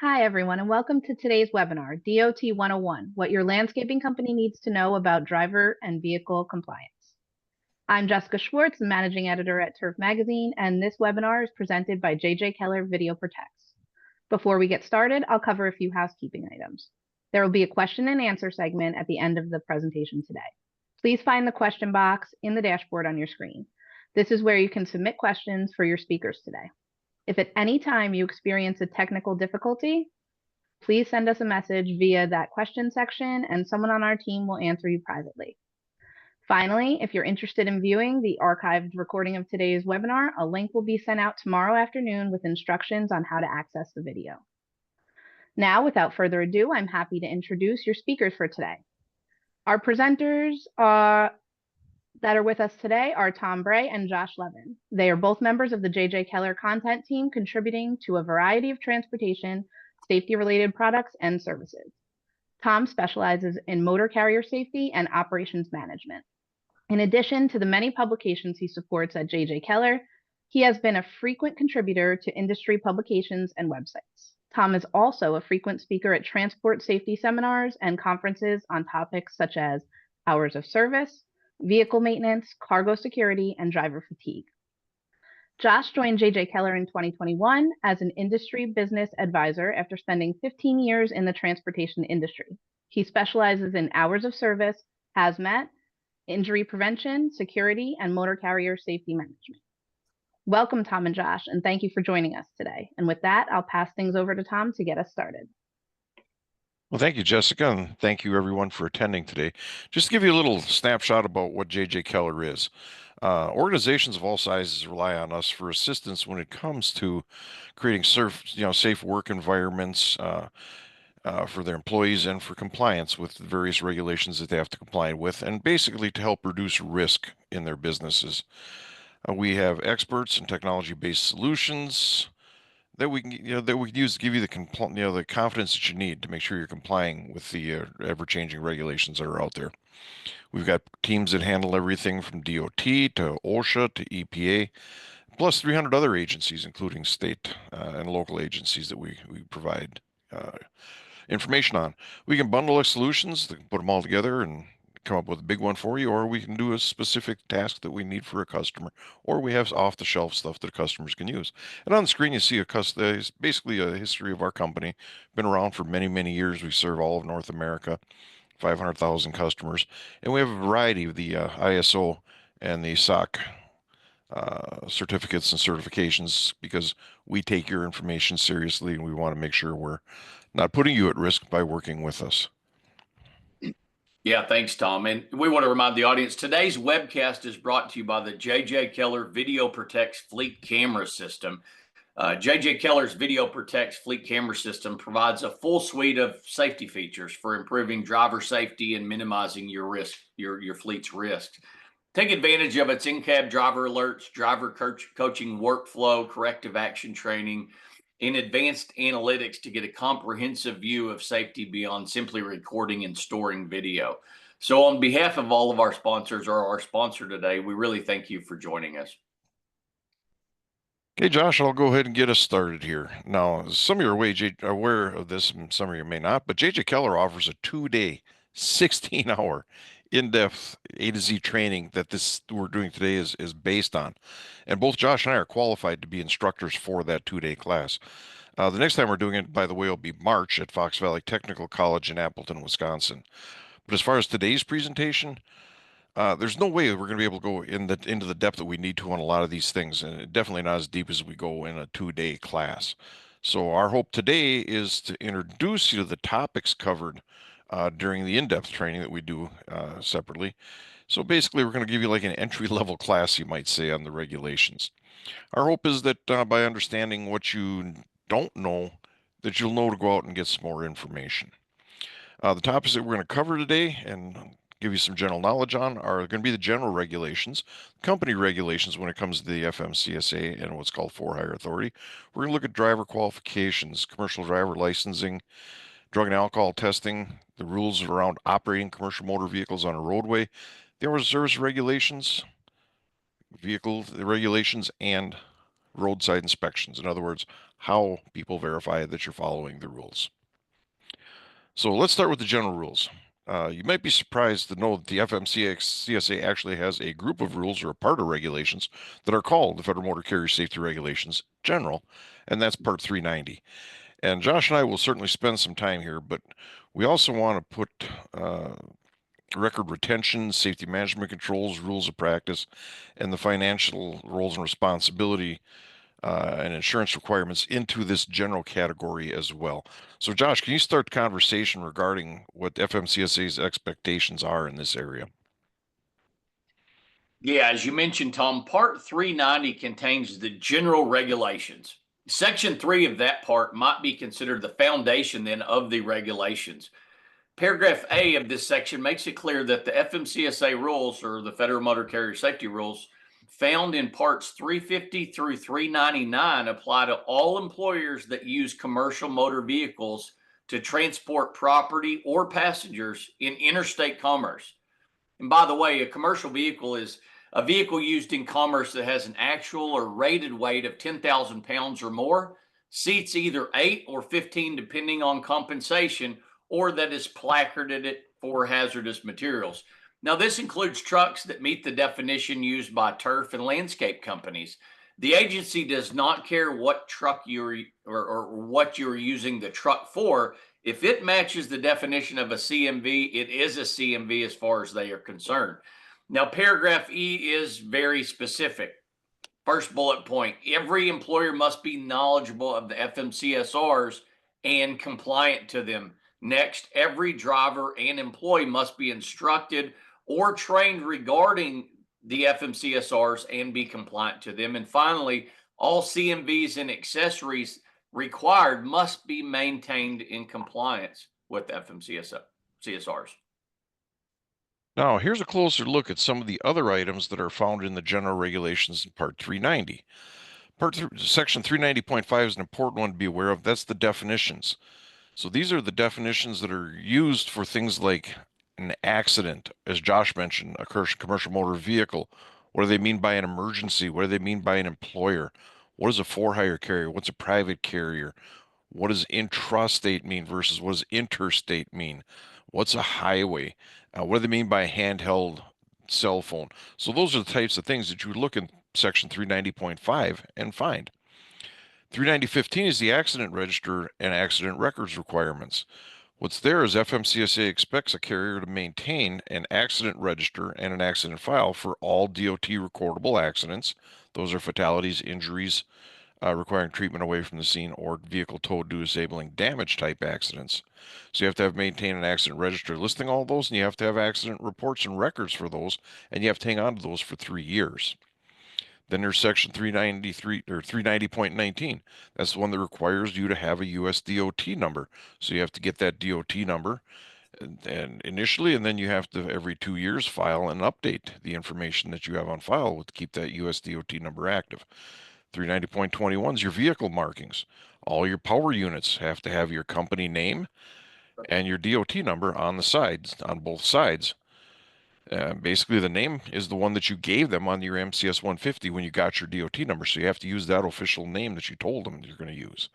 Hi, everyone, and welcome to today's webinar, DOT 101, What Your Landscaping Company Needs to Know About Driver and Vehicle Compliance. I'm Jessica Schwartz, Managing Editor at Turf Magazine, and this webinar is presented by JJ Keller Video Protects. Before we get started, I'll cover a few housekeeping items. There will be a question and answer segment at the end of the presentation today. Please find the question box in the dashboard on your screen. This is where you can submit questions for your speakers today. If at any time you experience a technical difficulty, please send us a message via that question section and someone on our team will answer you privately. Finally, if you're interested in viewing the archived recording of today's webinar, a link will be sent out tomorrow afternoon with instructions on how to access the video. Now, without further ado, I'm happy to introduce your speakers for today. Our presenters that are with us today are Tom Bray and Josh Levin. They are both members of the JJ Keller content team, contributing to a variety of transportation, safety-related products and services. Tom specializes in motor carrier safety and operations management. In addition to the many publications he supports at JJ Keller, he has been a frequent contributor to industry publications and websites. Tom is also a frequent speaker at transport safety seminars and conferences on topics such as hours of service, vehicle maintenance, cargo security, and driver fatigue. Josh joined JJ Keller in 2021 as an industry business advisor after spending 15 years in the transportation industry. He specializes in hours of service, hazmat, injury prevention, security, and motor carrier safety management. Welcome, Tom and Josh, and thank you for joining us today. And with that, I'll pass things over to Tom to get us started. Well, thank you, Jessica, and thank you everyone for attending today. Just to give you a little snapshot about what JJ Keller is. Organizations of all sizes rely on us for assistance when it comes to creating safe work environments for their employees and for compliance with the various regulations that they have to comply with, and basically to help reduce risk in their businesses. We have experts in technology-based solutions that we can use to give you the confidence that you need to make sure you're complying with the ever-changing regulations that are out there. We've got teams that handle everything from DOT to OSHA to EPA, plus 300 other agencies, including state and local agencies that we provide information on. We can bundle our solutions, put them all together and come up with a big one for you, or we can do a specific task that we need for a customer, or we have off-the-shelf stuff that customers can use. And on the screen you see basically a history of our company. Been around for many, many years. We serve all of North America, 500,000 customers, and we have a variety of the ISO and the SOC certificates and certifications, because we take your information seriously and we want to make sure we're not putting you at risk by working with us. Yeah, thanks, Tom. And we want to remind the audience, today's webcast is brought to you by the JJ Keller Video Protects Fleet Camera System. JJ Keller's Video Protects Fleet Camera System provides a full suite of safety features for improving driver safety and minimizing your risk, your fleet's risks. Take advantage of its in-cab driver alerts, driver coaching workflow, corrective action training, and advanced analytics to get a comprehensive view of safety beyond simply recording and storing video. So on behalf of all of our sponsors, or our sponsor today, we really thank you for joining us. Okay, Josh, I'll go ahead and get us started here. Now, some of you are aware of this, and some of you may not, but JJ Keller offers a 2-day, 16-hour in-depth A to Z training that this we're doing today is based on. And both Josh and I are qualified to be instructors for that 2-day class. The next time we're doing it, by the way, will be March at Fox Valley Technical College in Appleton, Wisconsin. But as far as today's presentation, there's no way we're going to be able to go into the depth that we need to on a lot of these things, and definitely not as deep as we go in a 2-day class. So our hope today is to introduce you to the topics covered during the in-depth training that we do separately. So basically, we're going to give you like an entry-level class, you might say, on the regulations. Our hope is that by understanding what you don't know, that you'll know to go out and get some more information. The topics that we're going to cover today and give you some general knowledge on are going to be the general regulations, company regulations when it comes to the FMCSA and what's called For-Hire Authority. We're going to look at driver qualifications, commercial driver licensing, drug and alcohol testing, the rules around operating commercial motor vehicles on a roadway, the hours of service regulations, vehicle regulations, and roadside inspections. In other words, how people verify that you're following the rules. So let's start with the general rules. You might be surprised to know that the FMCSA actually has a group of rules or a part of regulations that are called the Federal Motor Carrier Safety Regulations General, and that's Part 390. And Josh and I will certainly spend some time here, but we also want to put record retention, safety management controls, rules of practice, and the financial roles and responsibility and insurance requirements into this general category as well. So Josh, can you start the conversation regarding what FMCSA's expectations are in this area? Yeah, as you mentioned, Tom, Part 390 contains the general regulations. Section 3 of that part might be considered the foundation then of the regulations. Paragraph A of this section makes it clear that the FMCSA rules, or the Federal Motor Carrier Safety Rules, found in parts 350 through 399 apply to all employers that use commercial motor vehicles to transport property or passengers in interstate commerce. And by the way, a commercial vehicle is a vehicle used in commerce that has an actual or rated weight of 10,000 pounds or more, seats either 8 or 15 depending on compensation, or that is placarded for hazardous materials. Now, this includes trucks that meet the definition used by turf and landscape companies. The agency does not care what truck or what you're using the truck for. If it matches the definition of a CMV, it is a CMV as far as they are concerned. Now, paragraph E is very specific. First bullet point, every employer must be knowledgeable of the FMCSRs and compliant to them. Next, every driver and employee must be instructed or trained regarding the FMCSRs and be compliant to them. And finally, all CMVs and accessories required must be maintained in compliance with FMCSRs. Now, here's a closer look at some of the other items that are found in the general regulations in Part 390. Section 390.5 is an important one to be aware of. That's the definitions. So these are the definitions that are used for things like an accident, as Josh mentioned, a commercial motor vehicle. What do they mean by an emergency? What do they mean by an employer? What is a for-hire carrier? What's a private carrier? What does intrastate mean versus what does interstate mean? What's a highway? What do they mean by a handheld cell phone? So those are the types of things that you would look in Section 390.5 and find. 390.15 is the accident register and accident records requirements. What's there is FMCSA expects a carrier to maintain an accident register and an accident file for all DOT recordable accidents. Those are fatalities, injuries, requiring treatment away from the scene, or vehicle towed due to disabling damage type accidents. So you have to maintain an accident register listing all those, and you have to have accident reports and records for those, and you have to hang on to those for 3 years. Then there's Section 393 or 390.19. That's the one that requires you to have a US DOT number. So you have to get that DOT number and initially, and then you have to every 2 years file and update the information that you have on file to keep that US DOT number active. 390.21 is your vehicle markings. All your power units have to have your company name and your DOT number on the sides, on both sides. Basically, the name is the one that you gave them on your MCS 150 when you got your DOT number. So you have to use that official name that you told them you're going to use.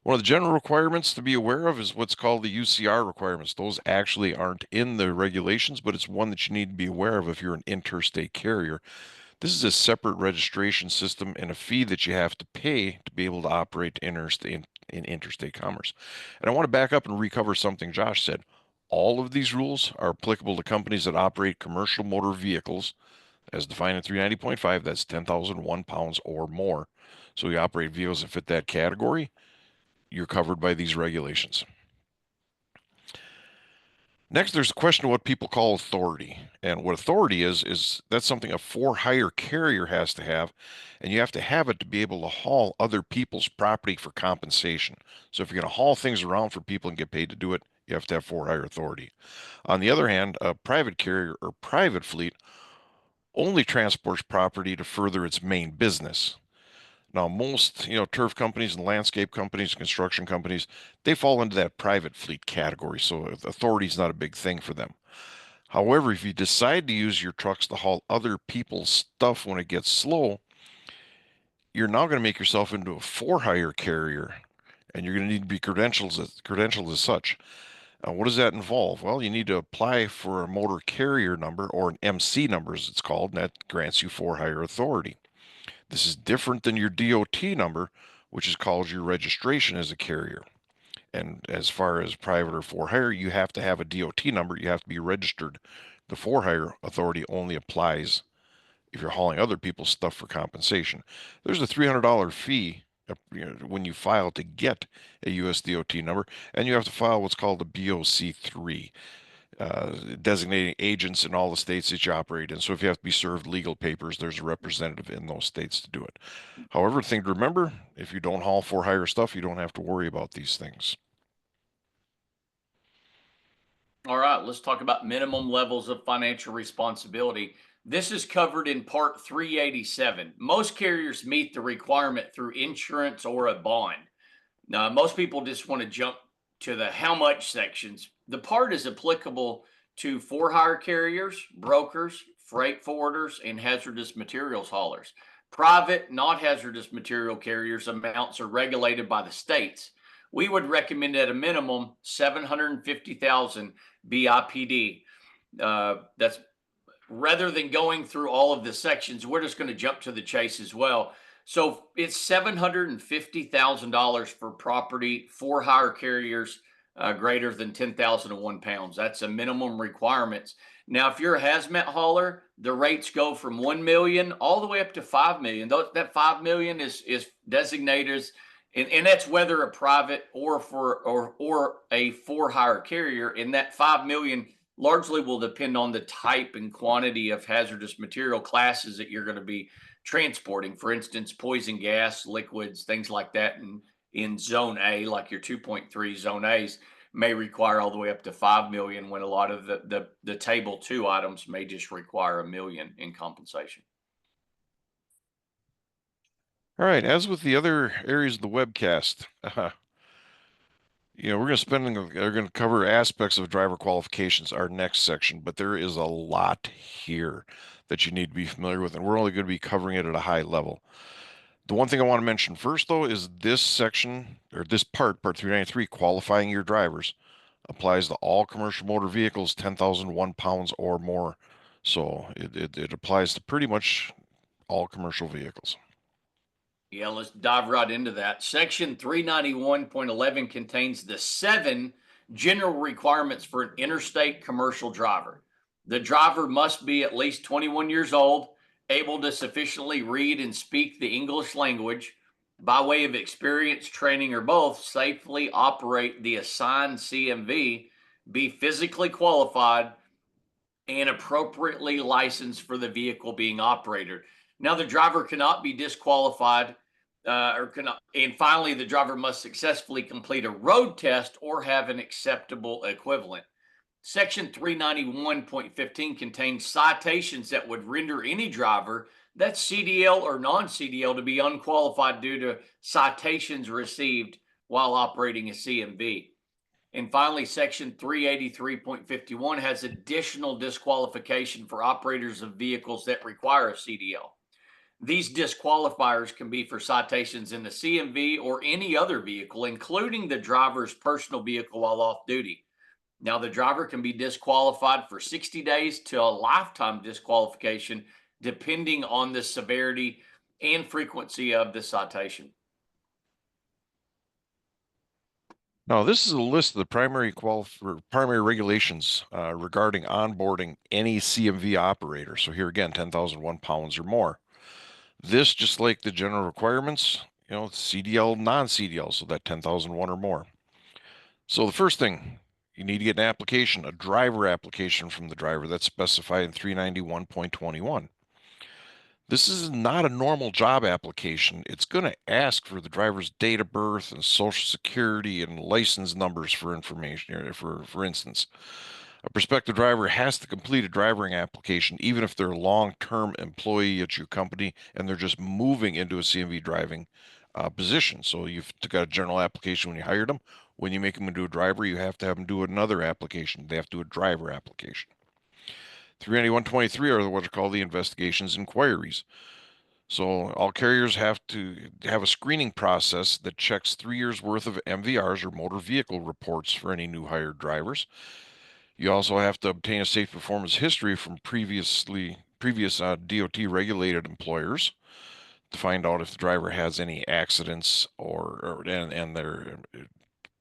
One of the general requirements to be aware of is what's called the UCR requirements. Those actually aren't in the regulations, but it's one that you need to be aware of if you're an interstate carrier. This is a separate registration system and a fee that you have to pay to be able to operate in interstate commerce. And I want to back up and recover something Josh said. All of these rules are applicable to companies that operate commercial motor vehicles, as defined in 390.5, that's 10,001 pounds or more. So you operate vehicles that fit that category, you're covered by these regulations. Next, there's a question of what people call authority. And what authority is that's something a for-hire carrier has to have, and you have to have it to be able to haul other people's property for compensation. So if you're going to haul things around for people and get paid to do it, you have to have for-hire authority. On the other hand, a private carrier or private fleet only transports property to further its main business. Now, most, turf companies and landscape companies, construction companies, they fall into that private fleet category. So authority is not a big thing for them. However, if you decide to use your trucks to haul other people's stuff when it gets slow, you're now going to make yourself into a for-hire carrier, and you're going to need to be credentialed as such. What does that involve? Well, you need to apply for a motor carrier number, or an MC number as it's called, and that grants you for-hire authority. This is different than your DOT number, which is called your registration as a carrier. And as far as private or for-hire, you have to have a DOT number. You have to be registered. The for-hire authority only applies if you're hauling other people's stuff for compensation. There's a $300 fee when you file to get a US DOT number, and you have to file what's called a BOC3, designating agents in all the states that you operate in. So if you have to be served legal papers, there's a representative in those states to do it. However, the thing to remember, if you don't haul for-hire stuff, you don't have to worry about these things. All right, let's talk about minimum levels of financial responsibility. This is covered in Part 387. Most carriers meet the requirement through insurance or a bond. Now, most people just want to jump to the how much sections. The part is applicable to for-hire carriers, brokers, freight forwarders, and hazardous materials haulers. Private, not hazardous material carriers amounts are regulated by the states. We would recommend at a minimum 750,000 BIPD. That's rather than going through all of the sections, we're just going to jump to the chase as well. So it's $750,000 for property for hire carriers greater than 10,001 pounds. That's a minimum requirements. Now, if you're a hazmat hauler, the rates go from 1 million all the way up to 5 million. That 5 million is designated, and that's whether a private or a for hire carrier. And that 5 million largely will depend on the type and quantity of hazardous material classes that you're going to be transporting. For instance, poison gas, liquids, things like that. And in zone A, like your 2.3 zone A's, may require all the way up to 5 million, when a lot of the table 2 items may just require $1 million in compensation. All right, as with the other areas of the webcast, we're going to cover aspects of driver qualifications, our next section, but there is a lot here that you need to be familiar with, and we're only going to be covering it at a high level. The one thing I want to mention first, though, is this section, or this part 393, qualifying your drivers, applies to all commercial motor vehicles 10,001 pounds or more. So it applies to pretty much all commercial vehicles. Yeah, let's dive right into that. Section 391.11 contains the 7 general requirements for an interstate commercial driver. The driver must be at least 21 years old, able to sufficiently read and speak the English language, by way of experience, training, or both, safely operate the assigned CMV, be physically qualified, and appropriately licensed for the vehicle being operated. Now, the driver cannot be disqualified and finally, the driver must successfully complete a road test or have an acceptable equivalent. Section 391.15 contains citations that would render any driver that's CDL or non-CDL to be unqualified due to citations received while operating a CMV. And finally, Section 383.51 has additional disqualification for operators of vehicles that require a CDL. These disqualifiers can be for citations in the CMV or any other vehicle, including the driver's personal vehicle while off duty. Now, the driver can be disqualified for 60 days to a lifetime disqualification, depending on the severity and frequency of the citation. Now, this is a list of the primary regulations regarding onboarding any CMV operator. So here again, 10,001 pounds or more. This, just like the general requirements, CDL, non-CDL, so that 10,001 or more. So the first thing, you need to get an application, a driver application from the driver that's specified in 391.21. This is not a normal job application. It's going to ask for the driver's date of birth and social security and license numbers for information. For instance, a prospective driver has to complete a driving application, even if they're a long-term employee at your company and they're just moving into a CMV driving position. So you've got a general application when you hired them. When you make them into a driver, you have to have them do another application. They have to do a driver application. 391.23 are what are called the investigations inquiries. So all carriers have to have a screening process that checks 3 years worth of MVRs or motor vehicle reports for any new hired drivers. You also have to obtain a safe performance history from previous DOT regulated employers to find out if the driver has any accidents and their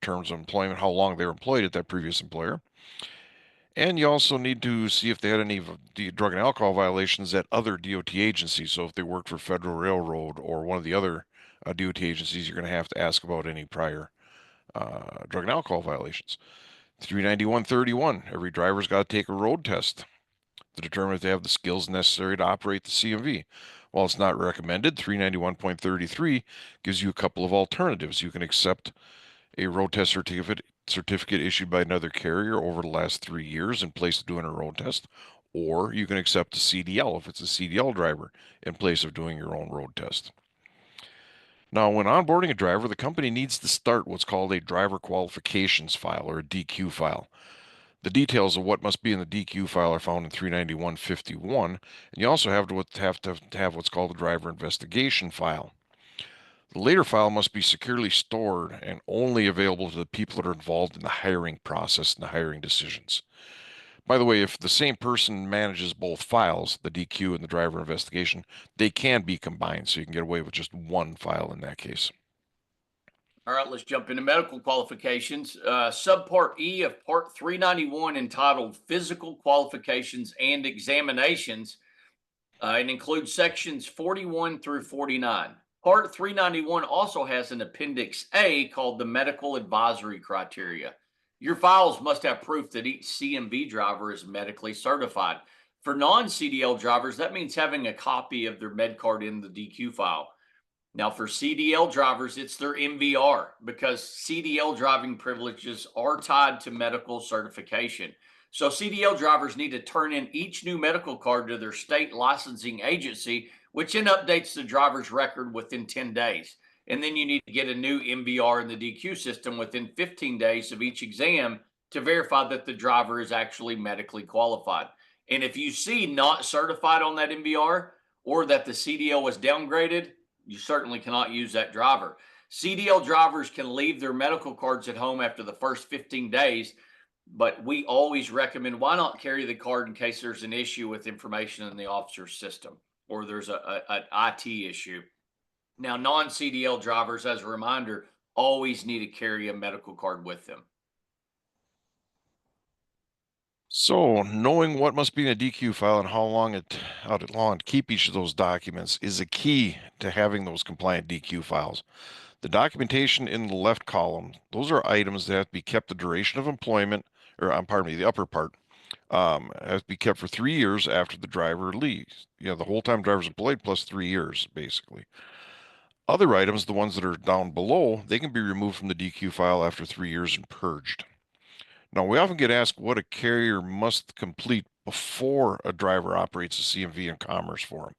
terms of employment, how long they were employed at that previous employer. And you also need to see if they had any drug and alcohol violations at other DOT agencies. So if they worked for Federal Railroad or one of the other DOT agencies, you're going to have to ask about any prior drug and alcohol violations. 391.31, every driver's got to take a road test to determine if they have the skills necessary to operate the CMV. While it's not recommended, 391.33 gives you a couple of alternatives. You can accept a road test certificate issued by another carrier over the last 3 years in place of doing a road test, or you can accept a CDL if it's a CDL driver in place of doing your own road test. Now, when onboarding a driver, the company needs to start what's called a driver qualifications file, or a DQ file. The details of what must be in the DQ file are found in 391.51, and you also have to have what's called a driver investigation file. The later file must be securely stored and only available to the people that are involved in the hiring process and the hiring decisions. By the way, if the same person manages both files, the DQ and the driver investigation, they can be combined, so you can get away with just one file in that case. All right, let's jump into medical qualifications. Subpart E of Part 391, entitled Physical Qualifications and Examinations, it includes sections 41 through 49. Part 391 also has an Appendix A called the Medical Advisory Criteria. Your files must have proof that each CMV driver is medically certified. For non-CDL drivers, that means having a copy of their med card in the DQ file. Now, for CDL drivers, it's their MVR, because CDL driving privileges are tied to medical certification. So CDL drivers need to turn in each new medical card to their state licensing agency, which then updates the driver's record within 10 days. And then you need to get a new MVR in the DQ system within 15 days of each exam to verify that the driver is actually medically qualified. And if you see not certified on that MVR, or that the CDL was downgraded, you certainly cannot use that driver. CDL drivers can leave their medical cards at home after the first 15 days, but we always recommend, why not carry the card in case there's an issue with information in the officer's system, or there's an IT issue. Now, non-CDL drivers, as a reminder, always need to carry a medical card with them. So, knowing what must be in a DQ file and how long to keep each of those documents is a key to having those compliant DQ files. The documentation in the left column, those are items that have to be kept the duration of employment, or pardon me, the upper part, has to be kept for 3 years after the driver leaves. You know, the whole time driver's employed plus 3 years, basically. Other items, the ones that are down below, they can be removed from the DQ file after 3 years and purged. Now, we often get asked what a carrier must complete before a driver operates a CMV in commerce for them.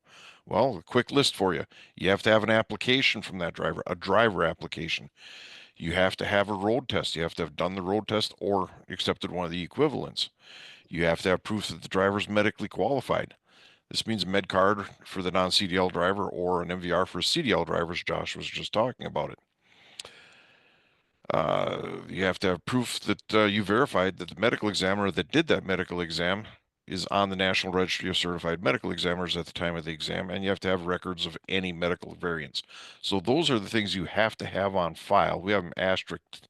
Well, a quick list for you. You have to have an application from that driver, a driver application. You have to have a road test. You have to have done the road test or accepted one of the equivalents. You have to have proof that the driver is medically qualified. This means a med card for the non-CDL driver or an MVR for a CDL driver, as Josh was just talking about it. You have to have proof that you verified that the medical examiner that did that medical exam is on the National Registry of Certified Medical Examiners at the time of the exam, and you have to have records of any medical variants. So those are the things you have to have on file. We have them asterisked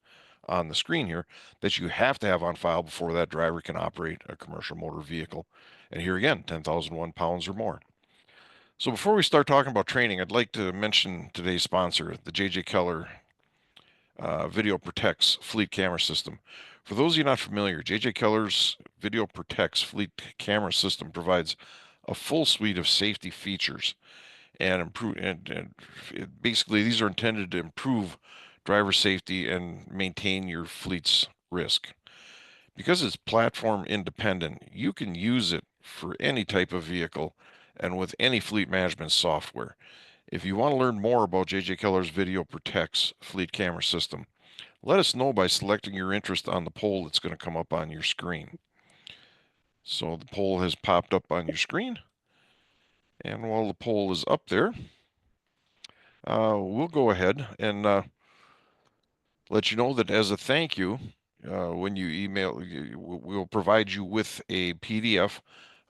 on the screen here that you have to have on file before that driver can operate a commercial motor vehicle. And here again, 10,001 pounds or more. So before we start talking about training, I'd like to mention today's sponsor, the J.J. Keller Video Protects Fleet Camera System. For those of you not familiar, J.J. Keller's Video Protects Fleet Camera System provides a full suite of safety features and basically these are intended to improve driver safety and maintain your fleet's risk. Because it's platform independent, you can use it for any type of vehicle and with any fleet management software. If you want to learn more about J.J. Keller's Video Protects Fleet Camera System, let us know by selecting your interest on the poll that's going to come up on your screen. So the poll has popped up on your screen. And while the poll is up there, We'll go ahead and let you know that as a thank you, when you email, we'll provide you with a PDF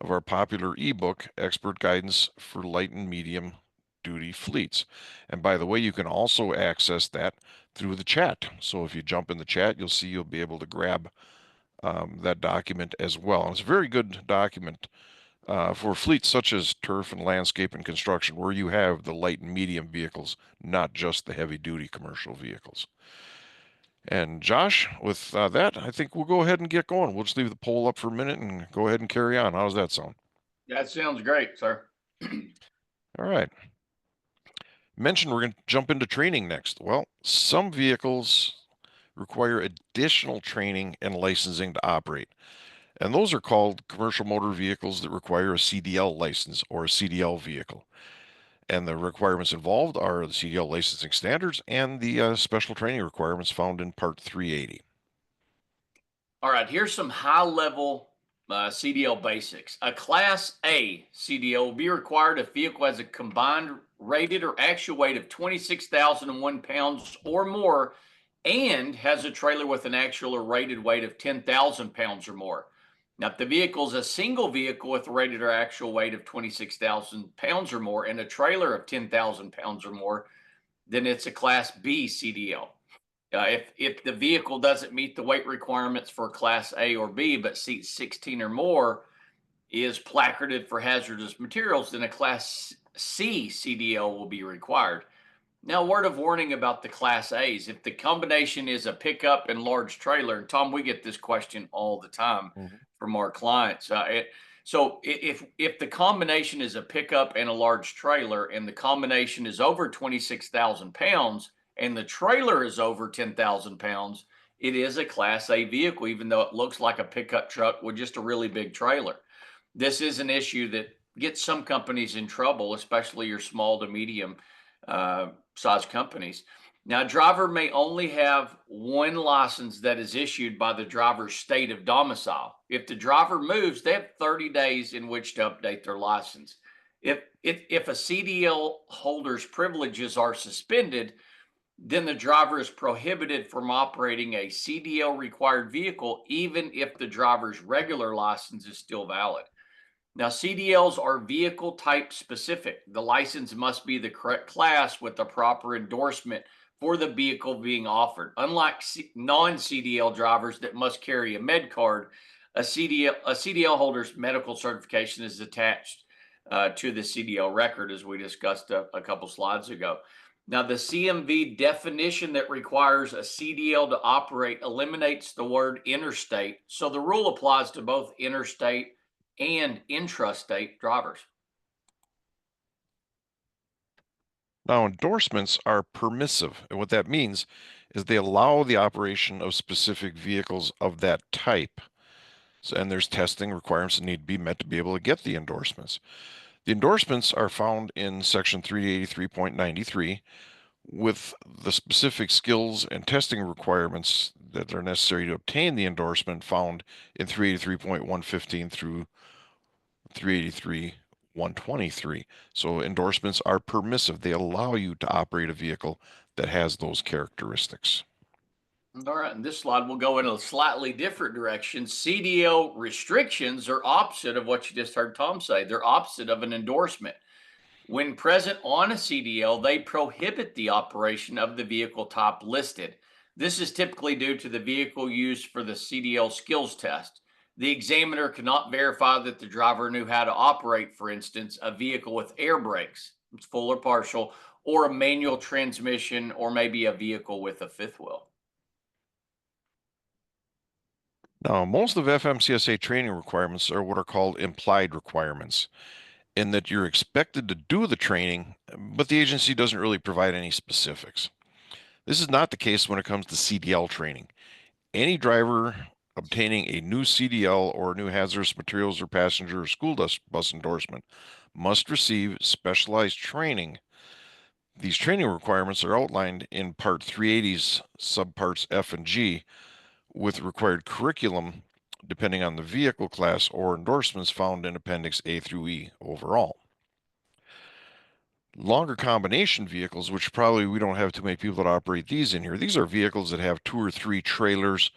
of our popular ebook, Expert Guidance for Light and Medium Duty Fleets. And by the way, you can also access that through the chat. So if you jump in the chat, you'll be able to grab that document as well. And it's a very good document for fleets such as turf and landscape and construction, where you have the light and medium vehicles, not just the heavy duty commercial vehicles. And Josh, with that, I think we'll go ahead and get going. We'll just leave the poll up for a minute and go ahead and carry on. How does that sound? That sounds great, sir. All right. Mentioned we're going to jump into training next. Well, some vehicles require additional training and licensing to operate. And those are called commercial motor vehicles that require a CDL license or a CDL vehicle. And the requirements involved are the CDL licensing standards and the special training requirements found in Part 380. All right, here's some high-level CDL basics. A Class A CDL will be required if vehicle has a combined rated or actual weight of 26,001 pounds or more and has a trailer with an actual or rated weight of 10,000 pounds or more. Now, if the vehicle is a single vehicle with a rated or actual weight of 26,000 pounds or more and a trailer of 10,000 pounds or more, then it's a Class B CDL. If the vehicle doesn't meet the weight requirements for Class A or B, but seats 16 or more is placarded for hazardous materials, then a Class C CDL will be required. Now, word of warning about the Class A's. If the combination is a pickup and large trailer, and Tom, we get this question all the time from our clients. So if the combination is a pickup and a large trailer, and the combination is over 26,000 pounds, and the trailer is over 10,000 pounds, it is a Class A vehicle, even though it looks like a pickup truck with just a really big trailer. This is an issue that gets some companies in trouble, especially your small to medium size companies. Now, a driver may only have one license that is issued by the driver's state of domicile. If the driver moves, they have 30 days in which to update their license. If a CDL holder's privileges are suspended, then the driver is prohibited from operating a CDL required vehicle, even if the driver's regular license is still valid. Now, CDLs are vehicle type specific. The license must be the correct class with the proper endorsement for the vehicle being offered. Unlike non-CDL drivers that must carry a med card, a CDL holder's medical certification is attached to the CDL record, as we discussed a couple slides ago. Now, the CMV definition that requires a CDL to operate eliminates the word interstate, so the rule applies to both interstate and intrastate drivers. Now, endorsements are permissive, and what that means is they allow the operation of specific vehicles of that type. So, and there's testing requirements that need to be met to be able to get the endorsements. The endorsements are found in Section 383.93 with the specific skills and testing requirements that are necessary to obtain the endorsement found in 383.115 through 383.123. So endorsements are permissive. They allow you to operate a vehicle that has those characteristics. All right, in this slide, we'll go in a slightly different direction. CDL restrictions are opposite of what you just heard Tom say. They're opposite of an endorsement. When present on a CDL, they prohibit the operation of the vehicle type listed. This is typically due to the vehicle used for the CDL skills test. The examiner cannot verify that the driver knew how to operate, for instance, a vehicle with air brakes, it's full or partial, or a manual transmission, or maybe a vehicle with a fifth wheel. Now, most of FMCSA training requirements are what are called implied requirements, in that you're expected to do the training, but the agency doesn't really provide any specifics. This is not the case when it comes to CDL training. Any driver obtaining a new CDL or new hazardous materials or passenger or school bus endorsement must receive specialized training. These training requirements are outlined in Part 380's subparts F and G, with required curriculum depending on the vehicle class or endorsements found in Appendix A through E overall. Longer combination vehicles, which probably we don't have too many people that operate these in here. These are vehicles that have 2 or 3 trailers,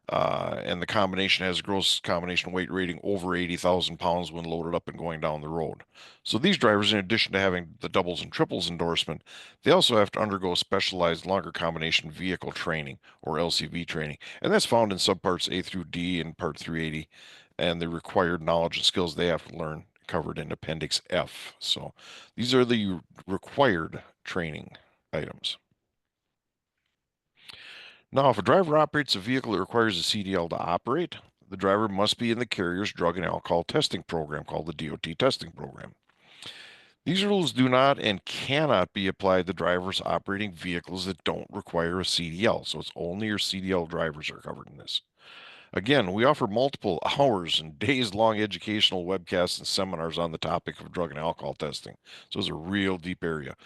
and the combination has a gross combination weight rating over 80,000 pounds when loaded up and going down the road. So these drivers, in addition to having the doubles and triples endorsement, they also have to undergo specialized longer combination vehicle training, or LCV training. And that's found in subparts A through D in Part 380, and the required knowledge and skills they have to learn covered in Appendix F. So these are the required training items. Now, if a driver operates a vehicle that requires a CDL to operate, the driver must be in the carrier's drug and alcohol testing program called the DOT testing program. These rules do not and cannot be applied to drivers operating vehicles that don't require a CDL. So it's only your CDL drivers are covered in this. Again, we offer multiple hours and days-long educational webcasts and seminars on the topic of drug and alcohol testing. So it's a real deep area.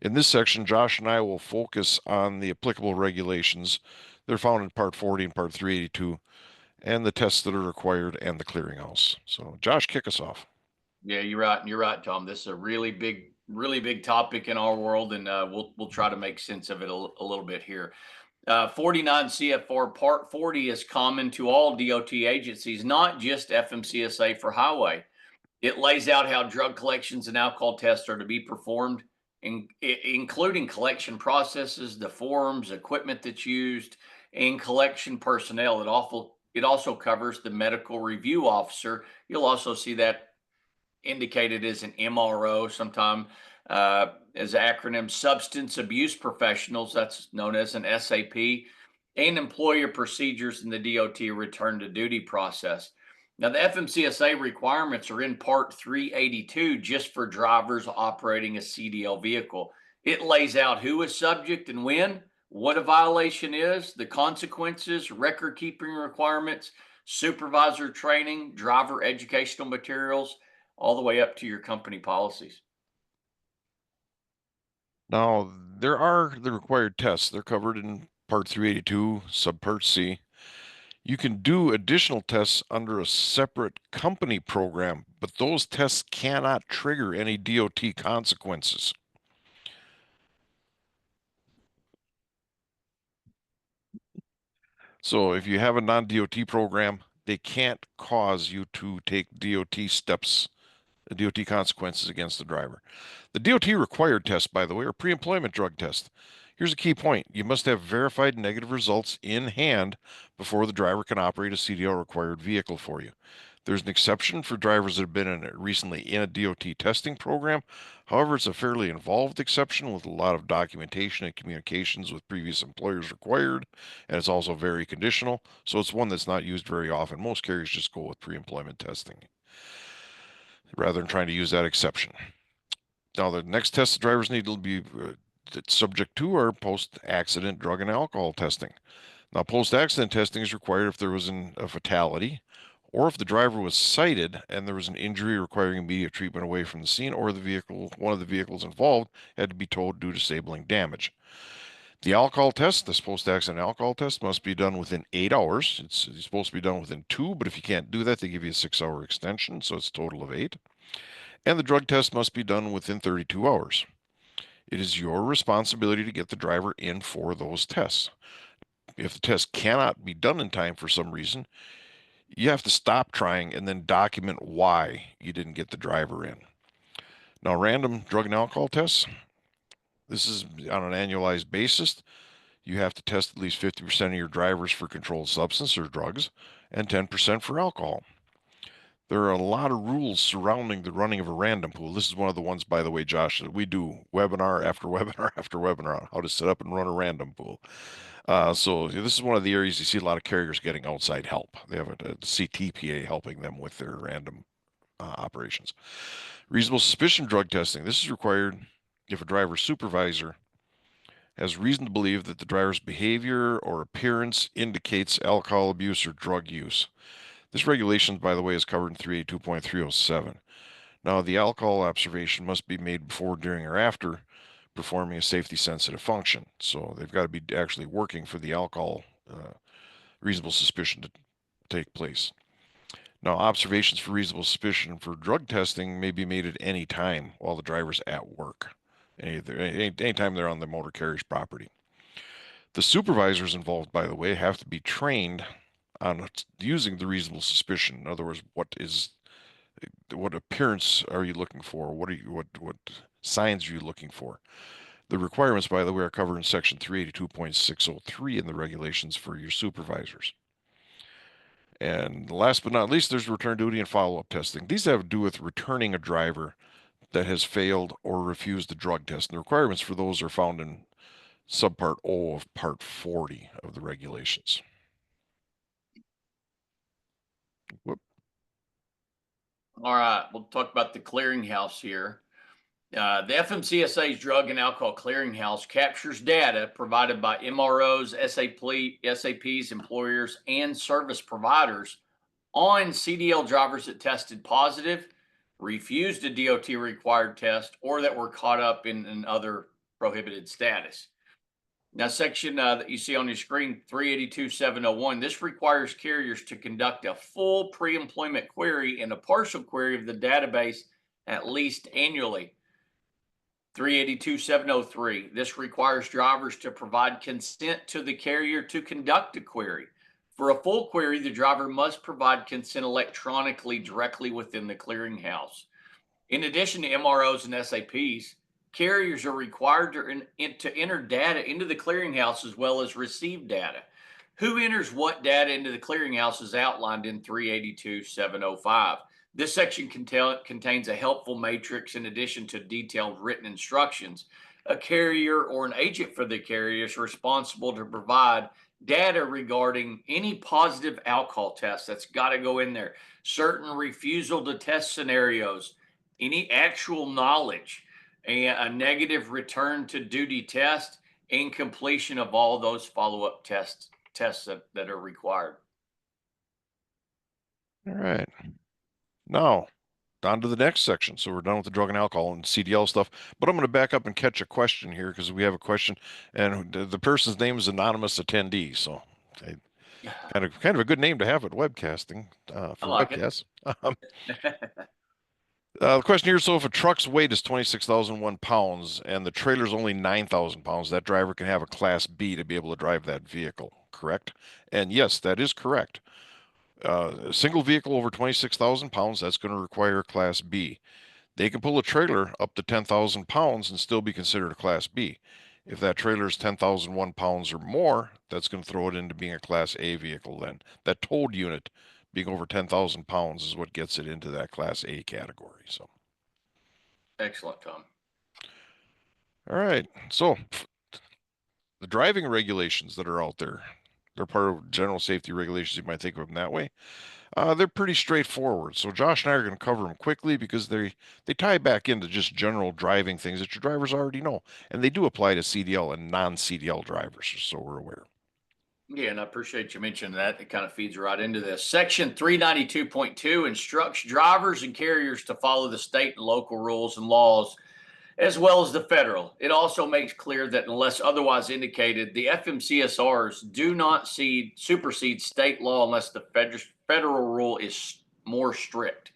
In this section, Josh and I will focus on the applicable regulations. They're found in Part 40 and Part 382, and the tests that are required and the clearinghouse. So Josh, kick us off. Yeah, you're right. You're right, Tom. This is a really big topic in our world, and we'll try to make sense of it a little bit here. 49 CFR Part 40 is common to all DOT agencies, not just FMCSA for highway. It lays out how drug collections and alcohol tests are to be performed, including collection processes, the forms, equipment that's used, and collection personnel. It also covers the medical review officer. You'll also see that indicated as an MRO, sometime as acronym substance abuse professionals, that's known as an SAP, and employer procedures in the DOT return to duty process. Now, the FMCSA requirements are in Part 382 just for drivers operating a CDL vehicle. It lays out who is subject and when, what a violation is, the consequences, record keeping requirements, supervisor training, driver educational materials, all the way up to your company policies. Now, there are the required tests. They're covered in Part 382, Subpart C. You can do additional tests under a separate company program, but those tests cannot trigger any DOT consequences. So if you have a non-DOT program, they can't cause you to take DOT steps, DOT consequences against the driver. The DOT required tests, by the way, are pre-employment drug tests. Here's a key point. You must have verified negative results in hand before the driver can operate a CDL required vehicle for you. There's an exception for drivers that have been recently in a DOT testing program. However, it's a fairly involved exception with a lot of documentation and communications with previous employers required, and it's also very conditional, so it's one that's not used very often. Most carriers just go with pre-employment testing rather than trying to use that exception. Now, the next tests the drivers need to be subject to are post-accident drug and alcohol testing. Now, post-accident testing is required if there was a fatality, or if the driver was cited and there was an injury requiring immediate treatment away from the scene, or one of the vehicles involved had to be towed due to disabling damage. The alcohol test, this post-accident alcohol test, must be done within 8 hours. It's supposed to be done within 2, but if you can't do that, they give you a 6-hour extension, so it's a total of 8. And the drug test must be done within 32 hours. It is your responsibility to get the driver in for those tests. If the test cannot be done in time for some reason, you have to stop trying and then document why you didn't get the driver in. Now, random drug and alcohol tests, this is on an annualized basis. You have to test at least 50% of your drivers for controlled substance or drugs and 10% for alcohol. There are a lot of rules surrounding the running of a random pool. This is one of the ones, by the way, Josh, that we do webinar after webinar after webinar on how to set up and run a random pool. So this is one of the areas you see a lot of carriers getting outside help. They have a CTPA helping them with their random operations. Reasonable suspicion drug testing. This is required if a driver supervisor has reason to believe that the driver's behavior or appearance indicates alcohol abuse or drug use. This regulation, by the way, is covered in 382.307. Now, the alcohol observation must be made before, during, or after performing a safety-sensitive function. So they've got to be actually working for the alcohol reasonable suspicion to take place. Now, observations for reasonable suspicion for drug testing may be made at any time while the driver's at work. anytime they're on the motor carrier's property. The supervisors involved, by the way, have to be trained on using the reasonable suspicion. In other words, what appearance are you looking for? What signs are you looking for? The requirements, by the way, are covered in section 382.603 in the regulations for your supervisors. And last but not least, there's return duty and follow-up testing. These have to do with returning a driver that has failed or refused the drug test. And the requirements for those are found in subpart O of part 40 of the regulations. Whoop. All right, we'll talk about the clearinghouse here. The FMCSA's Drug and Alcohol Clearinghouse captures data provided by MROs, SAPs, employers, and service providers on CDL drivers that tested positive, refused a DOT required test, or that were caught up in another prohibited status. Now, section that you see on your screen, 382.701, this requires carriers to conduct a full pre-employment query and a partial query of the database at least annually. 382.703, this requires drivers to provide consent to the carrier to conduct a query. For a full query, the driver must provide consent electronically directly within the clearinghouse. In addition to MROs and SAPs, carriers are required to enter data into the clearinghouse as well as receive data. Who enters what data into the clearinghouse is outlined in 382.705. This section contains a helpful matrix in addition to detailed written instructions. A carrier or an agent for the carrier is responsible to provide data regarding any positive alcohol test. That's got to go in there. Certain refusal to test scenarios, any actual knowledge, a negative return to duty test, and completion of all those follow-up tests that are required. All right. Now, on to the next section. So we're done with the drug and alcohol and CDL stuff, but I'm going to back up and catch a question here because we have a question, and the person's name is anonymous attendee. So kind of a good name to have at webcasting for webcasts. The question here, so if a truck's weight is 26,001 pounds and the trailer's only 9,000 pounds, that driver can have a Class B to be able to drive that vehicle, correct? And yes, that is correct. A single vehicle over 26,000 pounds, that's going to require a Class B. They can pull a trailer up to 10,000 pounds and still be considered a Class B. If that trailer is 10,001 pounds or more, that's going to throw it into being a Class A vehicle then. That towed unit being over 10,000 pounds is what gets it into that Class A category. So, excellent, Tom. All right. So the driving regulations that are out there, they're part of general safety regulations. You might think of them that way. They're pretty straightforward. So Josh and I are going to cover them quickly because they tie back into just general driving things that your drivers already know. And they do apply to CDL and non-CDL drivers, so we're aware. Yeah, and I appreciate you mentioning that. It kind of feeds right into this. Section 392.2 instructs drivers and carriers to follow the state and local rules and laws, as well as the federal. It also makes clear that unless otherwise indicated, the FMCSRs do not supersede state law unless the federal rule is more strict.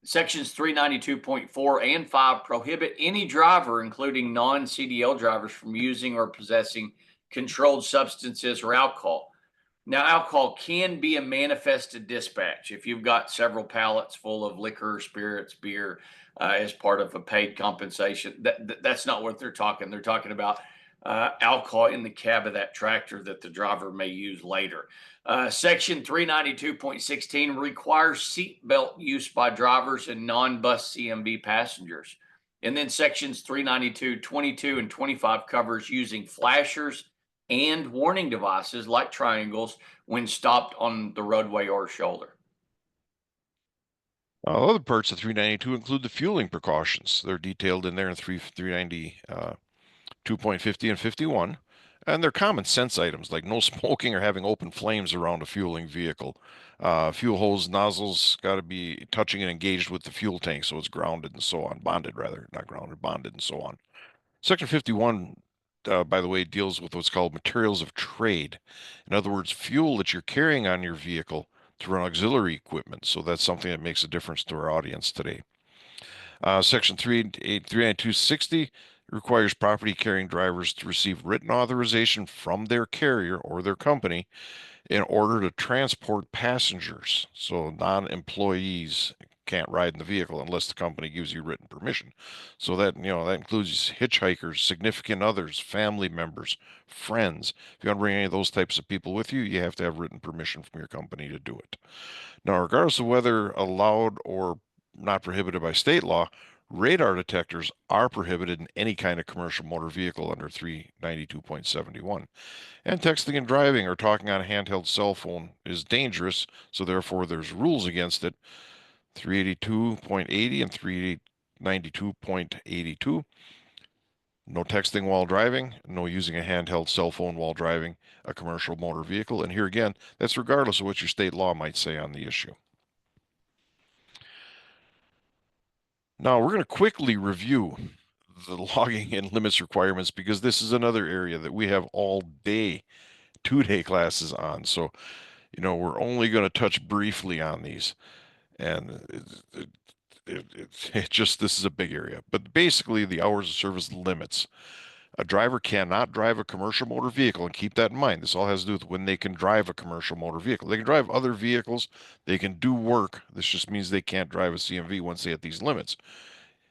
Sections 392.4 and 5 prohibit any driver, including non-CDL drivers, from using or possessing controlled substances or alcohol. Now, alcohol can be a manifested dispatch. If you've got several pallets full of liquor, spirits, beer, as part of a paid compensation, that's not what they're talking. They're talking about alcohol in the cab of that tractor that the driver may use later. Section 392.16 requires seatbelt use by drivers and non-bus CMV passengers. And then sections 392.22 and 25 covers using flashers and warning devices like triangles when stopped on the roadway or shoulder. Other parts of 392 include the fueling precautions. They're detailed in there in 390, 2.50 and 51. And they're common sense items like no smoking or having open flames around a fueling vehicle. Fuel hose nozzles got to be touching and engaged with the fuel tank so it's grounded and so on. Bonded rather, not grounded, bonded and so on. Section 51, by the way, deals with what's called materials of trade. In other words, fuel that you're carrying on your vehicle to run auxiliary equipment. So that's something that makes a difference to our audience today. Section 392.60 It requires property carrying drivers to receive written authorization from their carrier or their company in order to transport passengers. So non-employees can't ride in the vehicle unless the company gives you written permission. So that, that includes hitchhikers, significant others, family members, friends. If you want to bring any of those types of people with you, you have to have written permission from your company to do it. Now, regardless of whether allowed or not prohibited by state law, radar detectors are prohibited in any kind of commercial motor vehicle under 392.71. And texting and driving or talking on a handheld cell phone is dangerous, so therefore there's rules against it. 382.80 and 392.82. No texting while driving, no using a handheld cell phone while driving a commercial motor vehicle. And here again, that's regardless of what your state law might say on the issue. Now, we're going to quickly review the logging and limits requirements because this is another area that we have all day, 2-day classes on. So, we're only going to touch briefly on these. And this is a big area. But basically, the hours of service limits. A driver cannot drive a commercial motor vehicle, and keep that in mind. This all has to do with when they can drive a commercial motor vehicle. They can drive other vehicles. They can do work. This just means they can't drive a CMV once they hit these limits.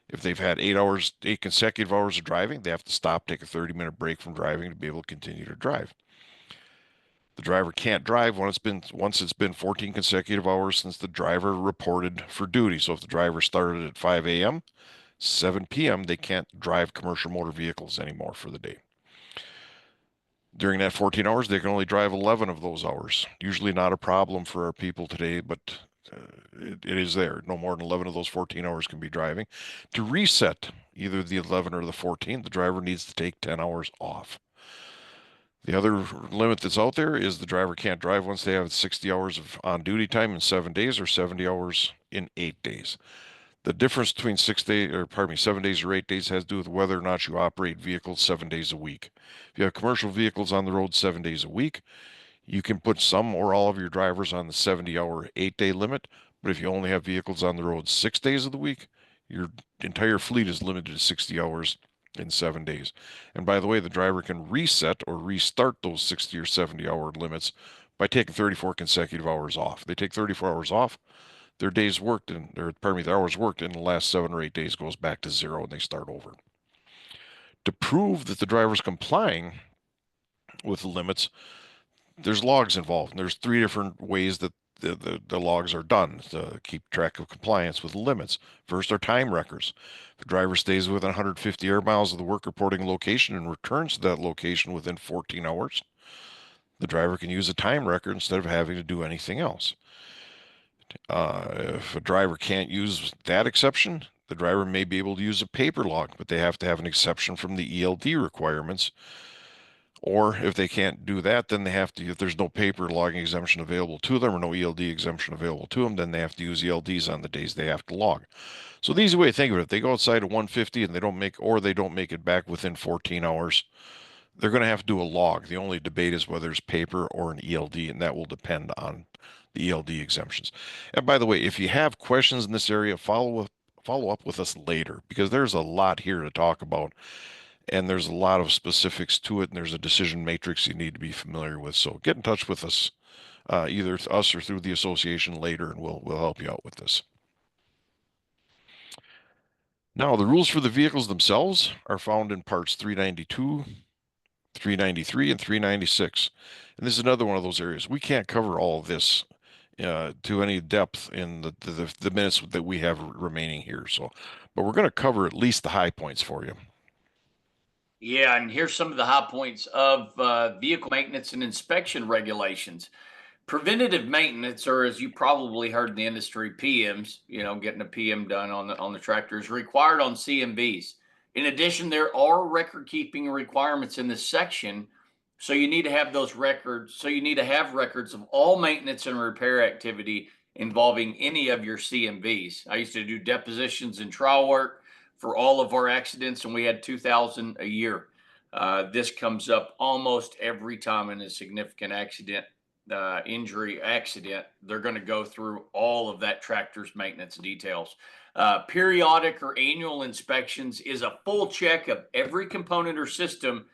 If they've had 8 consecutive hours of driving, they have to stop, take a 30-minute break from driving to be able to continue to drive. The driver can't drive once it's been 14 consecutive hours since the driver reported for duty. So if the driver started at 5 a.m., 7 p.m., they can't drive commercial motor vehicles anymore for the day. During that 14 hours, they can only drive 11 of those hours. Usually not a problem for our people today, but it is there. No more than 11 of those 14 hours can be driving. To reset either the 11 or the 14, the driver needs to take 10 hours off. The other limit that's out there is the driver can't drive once they have 60 hours of on-duty time in 7 days or 70 hours in 8 days. The difference between 7 days or 8 days has to do with whether or not you operate vehicles 7 days a week. If you have commercial vehicles on the road 7 days a week, you can put some or all of your drivers on the 70-hour, 8-day limit. But if you only have vehicles on the road 6 days of the week, your entire fleet is limited to 60 hours in 7 days. And by the way, the driver can reset or restart those 60 or 70-hour limits by taking 34 consecutive hours off. They take 34 hours off. Their hours worked in the last 7 or 8 days goes back to 0 and they start over. To prove that the driver's complying with the limits, there's logs involved. And there's 3 different ways that the logs are done to keep track of compliance with the limits. First are time records. If the driver stays within 150 air miles of the work reporting location and returns to that location within 14 hours, the driver can use a time record instead of having to do anything else. If a driver can't use that exception, the driver may be able to use a paper log, but they have to have an exception from the ELD requirements. Or if they can't do that, then they have to, if there's no paper logging exemption available to them or no ELD exemption available to them, then they have to use ELDs on the days they have to log. So the easy way to think of it, if they go outside at 150 and they don't make it back within 14 hours, they're going to have to do a log. The only debate is whether it's paper or an ELD, and that will depend on the ELD exemptions. And by the way, if you have questions in this area, follow up with us later, because there's a lot here to talk about. And there's a lot of specifics to it, and there's a decision matrix you need to be familiar with. So get in touch with us, either us or through the association later, and we'll help you out with this. Now, the rules for the vehicles themselves are found in parts 392, 393, and 396. And this is another one of those areas. We can't cover all of this to any depth in the minutes that we have remaining here. But we're going to cover at least the high points for you. Yeah, and here's some of the high points of vehicle maintenance and inspection regulations. Preventative maintenance, or as you probably heard in the industry, PMs, getting a PM done on the tractor, is required on CMVs. In addition, there are record keeping requirements in this section. So you need to have those records. So you need to have records of all maintenance and repair activity involving any of your CMVs. I used to do depositions and trial work for all of our accidents, and we had 2,000 a year. This comes up almost every time in a significant accident, injury accident. They're going to go through all of that tractor's maintenance details. Periodic or annual inspections is a full check of every component or system.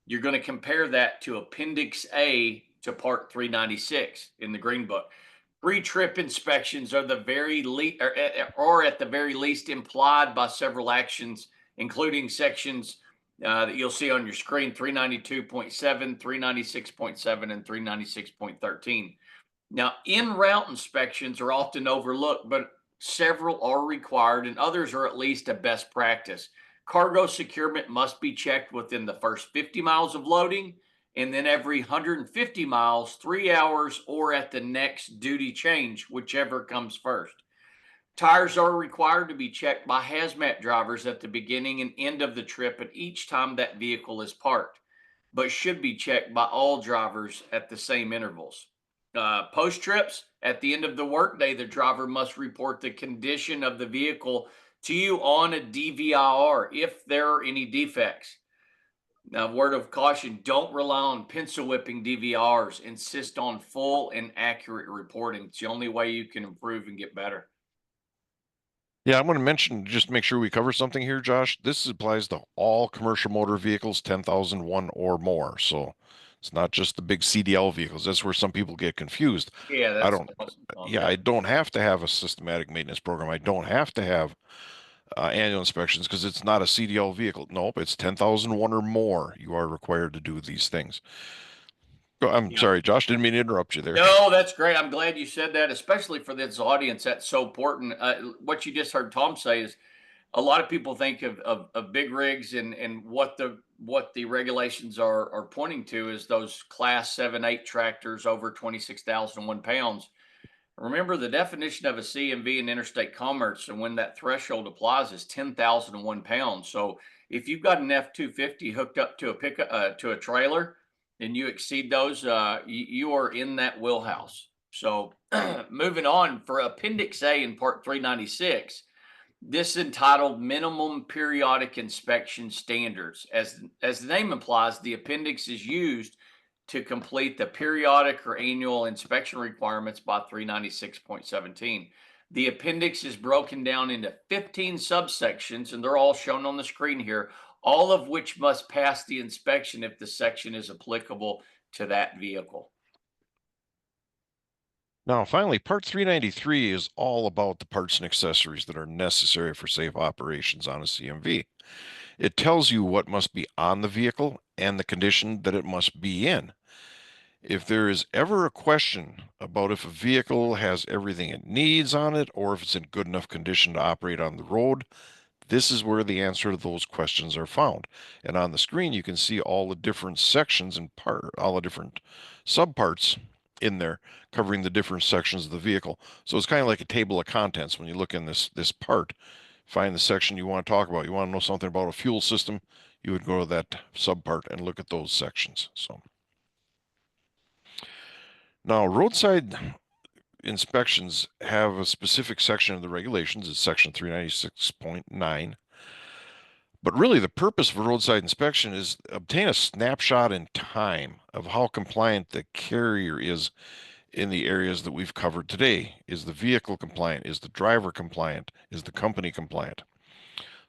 You're going to compare that to Appendix A to Part 396 in the Green Book. Pre-trip inspections are the very least, or at the very least, implied by several actions, including sections that you'll see on your screen: 392.7, 396.7, and 396.13. Now, in-route inspections are often overlooked, but several are required, and others are at least a best practice. Cargo securement must be checked within the first 50 miles of loading, and then every 150 miles, 3 hours, or at the next duty change, whichever comes first. Tires are required to be checked by hazmat drivers at the beginning and end of the trip and each time that vehicle is parked, but should be checked by all drivers at the same intervals. Post trips, at the end of the workday, the driver must report the condition of the vehicle to you on a DVIR if there are any defects. Now, word of caution, don't rely on pencil whipping DVRs. Insist on full and accurate reporting. It's the only way you can improve and get better. Yeah, I'm going to mention, just to make sure we cover something here, Josh. This applies to all commercial motor vehicles, 10,001 or more. So it's not just the big CDL vehicles. That's where some people get confused. Yeah, I that's don't, awesome. I don't have to have a systematic maintenance program. I don't have to have annual inspections because it's not a CDL vehicle. Nope, it's 10,001 or more. You are required to do these things. I'm sorry, Josh, didn't mean to interrupt you there. No, that's great. I'm glad you said that, especially for this audience. That's so important. What you just heard Tom say is a lot of people think of big rigs and what the regulations are pointing to is those class 7-8 tractors over 26,001 pounds. Remember, the definition of a CMV in interstate commerce and when that threshold applies is 10,001 pounds. So if you've got an F-250 hooked up to a pickup to a trailer and you exceed those, you are in that wheelhouse. So moving on, for Appendix A in Part 396, this is entitled Minimum Periodic Inspection Standards. As the name implies, the appendix is used to complete the periodic or annual inspection requirements by 396.17. The appendix is broken down into 15 subsections, and they're all shown on the screen here, all of which must pass the inspection if the section is applicable to that vehicle. Now, finally, Part 393 is all about the parts and accessories that are necessary for safe operations on a CMV. It tells you what must be on the vehicle and the condition that it must be in. If there is ever a question about if a vehicle has everything it needs on it or if it's in good enough condition to operate on the road, this is where the answer to those questions are found. And on the screen, you can see all the different sections and all the different subparts in there covering the different sections of the vehicle. So it's kind of like a table of contents when you look in this part. Find the section you want to talk about. You want to know something about a fuel system, you would go to that subpart and look at those sections. So now, roadside inspections have a specific section of the regulations. It's section 396.9. But really, the purpose of a roadside inspection is obtain a snapshot in time of how compliant the carrier is in the areas that we've covered today. Is the vehicle compliant? Is the driver compliant? Is the company compliant?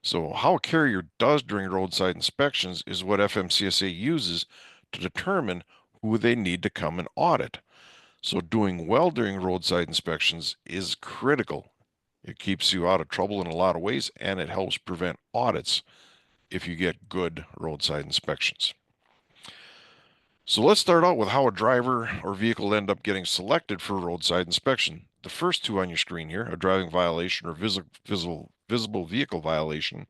So how a carrier does during roadside inspections is what FMCSA uses to determine who they need to come and audit. So doing well during roadside inspections is critical. It keeps you out of trouble in a lot of ways, and it helps prevent audits if you get good roadside inspections. So let's start out with how a driver or vehicle end up getting selected for a roadside inspection. The first two on your screen here, a driving violation or visible vehicle violation,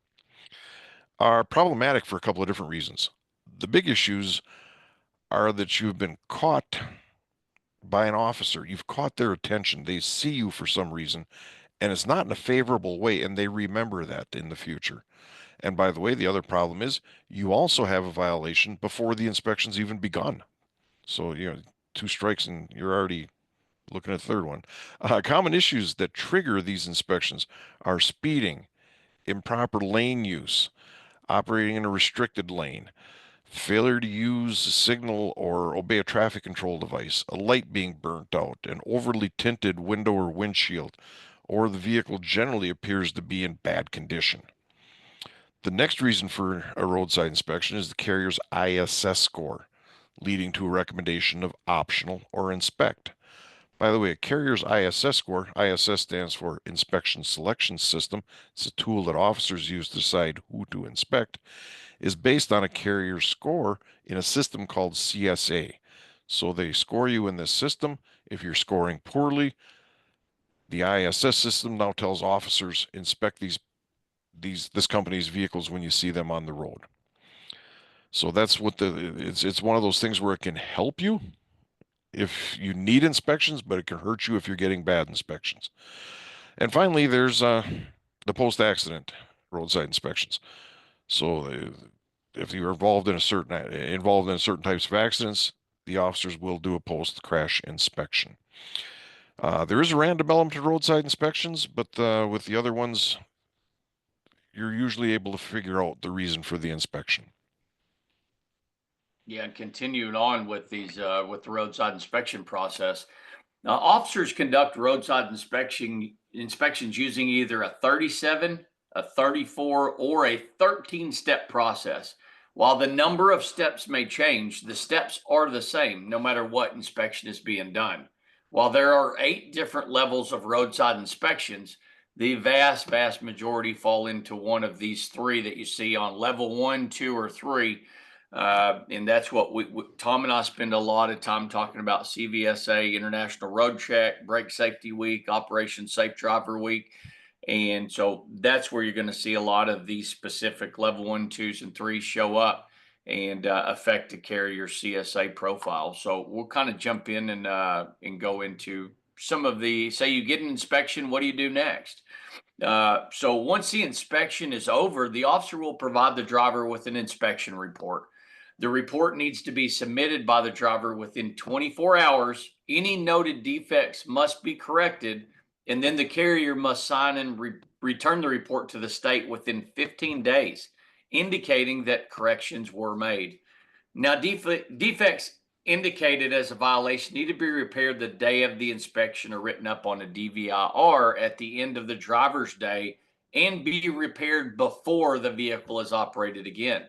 are problematic for a couple of different reasons. The big issues are that you've been caught by an officer. You've caught their attention. They see you for some reason, and it's not in a favorable way, and they remember that in the future. And by the way, the other problem is you also have a violation before the inspection's even begun. So, 2 strikes and you're already looking at the third one. Common issues that trigger these inspections are speeding, improper lane use, operating in a restricted lane, failure to use a signal or obey a traffic control device, a light being burnt out, an overly tinted window or windshield, or the vehicle generally appears to be in bad condition. The next reason for a roadside inspection is the carrier's ISS score, leading to a recommendation of optional or inspect. By the way, a carrier's ISS score, ISS stands for Inspection Selection System. It's a tool that officers use to decide who to inspect, is based on a carrier's score in a system called CSA. So they score you in this system. If you're scoring poorly, the ISS system now tells officers inspect this company's vehicles when you see them on the road. So that's what it's one of those things where it can help you if you need inspections, but it can hurt you if you're getting bad inspections. And finally, there's the post-accident roadside inspections. So if you're involved in certain types of accidents, the officers will do a post-crash inspection. There is a random element to roadside inspections, but with the other ones, you're usually able to figure out the reason for the inspection. Yeah, and continuing on with these with the roadside inspection process, officers conduct roadside inspections using either a 37, a 34, or a 13-step process. While the number of steps may change, the steps are the same no matter what inspection is being done. While there are 8 different levels of roadside inspections, the vast majority fall into one of these 3 that you see on level 1, 2, or 3. And that's what Tom and I spend a lot of time talking about: CVSA, International Road Check, Brake Safety Week, Operation Safe Driver Week. And so that's where you're going to see a lot of these specific level 1, 2s, and 3s show up and affect the carrier CSA profile. So we'll kind of jump in and go into some of the, say you get an inspection, what do you do next? So once the inspection is over, the officer will provide the driver with an inspection report. The report needs to be submitted by the driver within 24 hours. Any noted defects must be corrected, and then the carrier must sign and return the report to the state within 15 days, indicating that corrections were made. Now, defects indicated as a violation need to be repaired the day of the inspection or written up on a DVIR at the end of the driver's day and be repaired before the vehicle is operated again.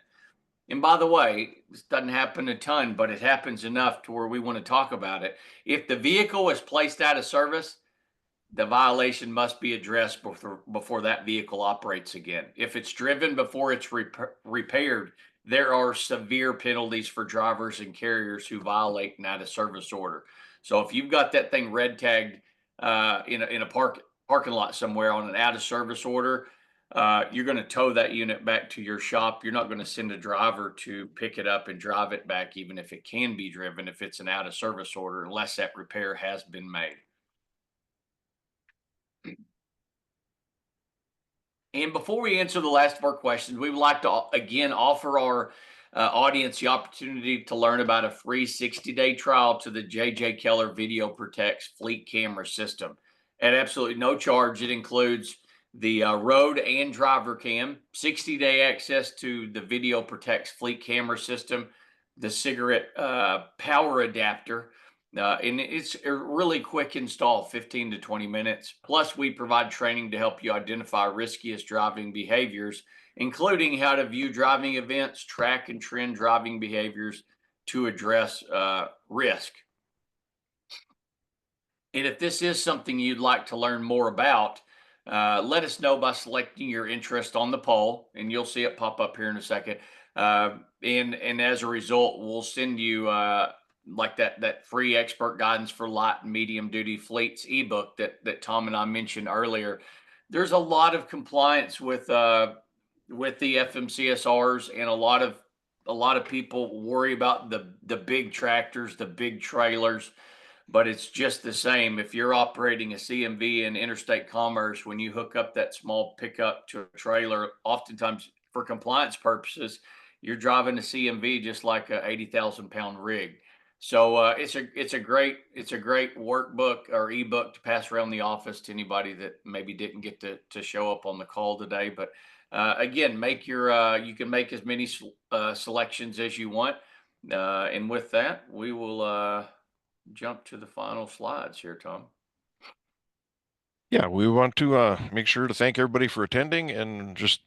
And by the way, this doesn't happen a ton, but it happens enough to where we want to talk about it. If the vehicle is placed out of service, the violation must be addressed before that vehicle operates again. If it's driven before it's repaired, there are severe penalties for drivers and carriers who violate an out of service order. So if you've got that thing red tagged in a parking lot somewhere on an out of service order, you're going to tow that unit back to your shop. You're not going to send a driver to pick it up and drive it back, even if it can be driven, if it's an out of service order, unless that repair has been made. And before we answer the last of our questions, we would like to again offer our audience the opportunity to learn about a free 60-day trial to the J.J. Keller Video Protects Fleet Camera System at absolutely no charge. It includes the road and driver cam, 60-day access to the Video Protects Fleet Camera System, the cigarette power adapter, and it's a really quick install, 15 to 20 minutes. Plus, we provide training to help you identify riskiest driving behaviors, including how to view driving events, track and trend driving behaviors to address risk. And if this is something you'd like to learn more about, let us know by selecting your interest on the poll, and you'll see it pop up here in a second. And as a result, we'll send you like that free expert guidance for light and medium duty fleets ebook that Tom and I mentioned earlier. There's a lot of compliance with the FMCSRs, and a lot of people worry about the big tractors, the big trailers, but it's just the same. If you're operating a CMV in interstate commerce, when you hook up that small pickup to a trailer, oftentimes for compliance purposes, you're driving a CMV just like a 80,000 pound rig. So it's a great workbook or ebook to pass around the office to anybody that maybe didn't get to show up on the call today. But again, you can make as many selections as you want. And with that, we will jump to the final slides here, Tom. Yeah, we want to make sure to thank everybody for attending, and just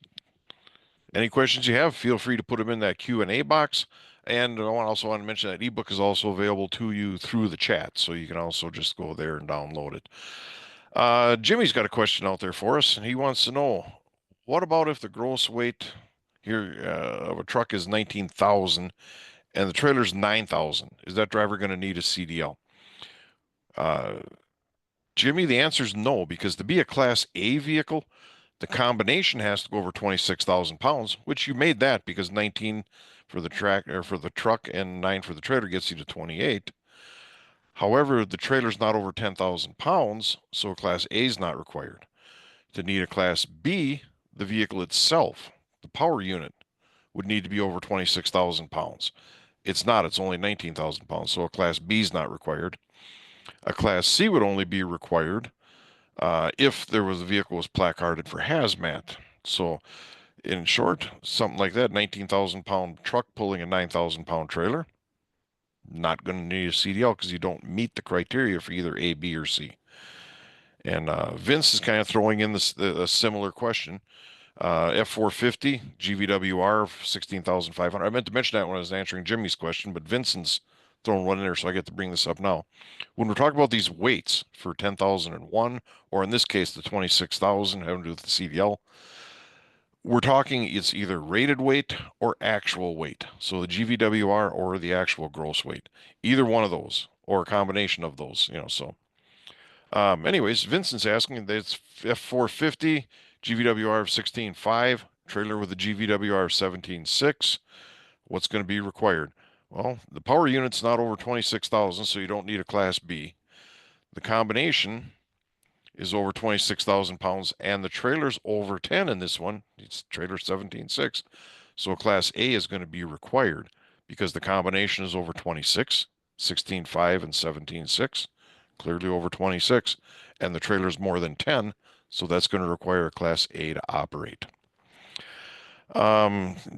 any questions you have, feel free to put them in that Q&A box. And also want to mention that ebook is also available to you through the chat, so you can also just go there and download it. Jimmy's got a question out there for us, and he wants to know, what about if the gross weight here of a truck is 19,000 and the trailer's 9,000? Is that driver going to need a CDL? Jimmy, the answer is no, because to be a Class A vehicle, the combination has to go over 26,000 pounds, which you made that because 19 for the truck and 9 for the trailer gets you to 28. However, the trailer's not over 10,000 pounds, so a Class A is not required. To need a Class B, the vehicle itself, the power unit, would need to be over 26,000 pounds. It's not, it's only 19,000 pounds, so a Class B is not required. A Class C would only be required if there was a vehicle was placarded for hazmat. So in short, something like that, 19,000 pound truck pulling a 9,000 pound trailer, not going to need a CDL because you don't meet the criteria for either A, B, or C. And Vince is kind of throwing in a similar question. F450 GVWR of 16,500. I meant to mention that when I was answering Jimmy's question, but Vincent's throwing one in there, so I get to bring this up now. When we're talking about these weights for 10,001, or in this case, the 26,000 having to do with the CDL, we're talking it's either rated weight or actual weight. So the GVWR or the actual gross weight, either one of those or a combination of those, so. Anyways, Vincent's asking that it's F450, GVWR of 16.5, trailer with a GVWR of 17.6. What's going to be required? Well, the power unit's not over 26,000, so you don't need a Class B. The combination is over 26,000 pounds, and the trailer's over 10 in this one. It's trailer 17.6. So Class A is going to be required because the combination is over 26, 16.5 and 17.6, clearly over 26, and the trailer's more than 10, so that's going to require a Class A to operate.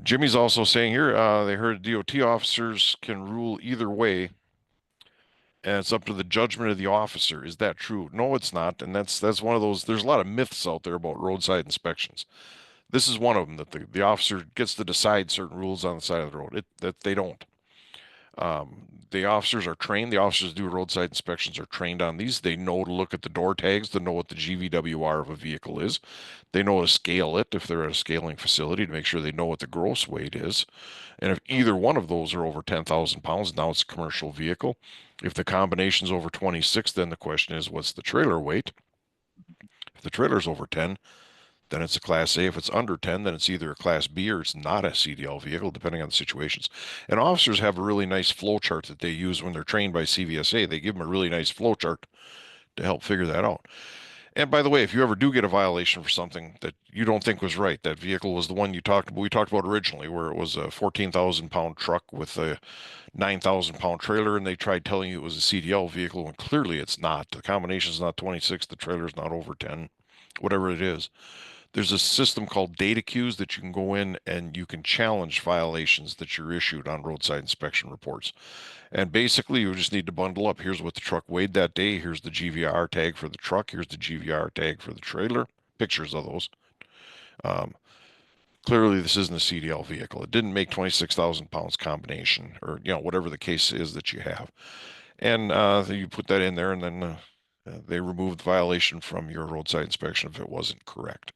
Jimmy's also saying here, they heard DOT officers can rule either way, and it's up to the judgment of the officer. Is that true? No, it's not. And that's one of those, there's a lot of myths out there about roadside inspections. This is one of them, that the officer gets to decide certain rules on the side of the road. That they don't. The officers are trained. The officers do roadside inspections are trained on these. They know to look at the door tags to know what the GVWR of a vehicle is. They know to scale it if they're at a scaling facility to make sure they know what the gross weight is. And if either one of those are over 10,000 pounds, now it's a commercial vehicle. If the combination is over 26, then the question is, what's the trailer weight? If the trailer's over 10, then it's a Class A. If it's under 10, then it's either a Class B or it's not a CDL vehicle, depending on the situations. And officers have a really nice flow chart that they use when they're trained by CVSA. They give them a really nice flow chart to help figure that out. And by the way, if you ever do get a violation for something that you don't think was right, that vehicle was the one we talked about originally, where it was a 14,000 pound truck with a 9,000 pound trailer, and they tried telling you it was a CDL vehicle, and clearly it's not. The combination is not 26, the trailer's not over 10, whatever it is. There's a system called data queues that you can go in and you can challenge violations that you're issued on roadside inspection reports. And basically, you just need to bundle up. Here's what the truck weighed that day. Here's the GVR tag for the truck. Here's the GVR tag for the trailer. Pictures of those. Clearly, this isn't a CDL vehicle. It didn't make 26,000 pounds combination, or whatever the case is that you have. And you put that in there, and then they remove the violation from your roadside inspection if it wasn't correct.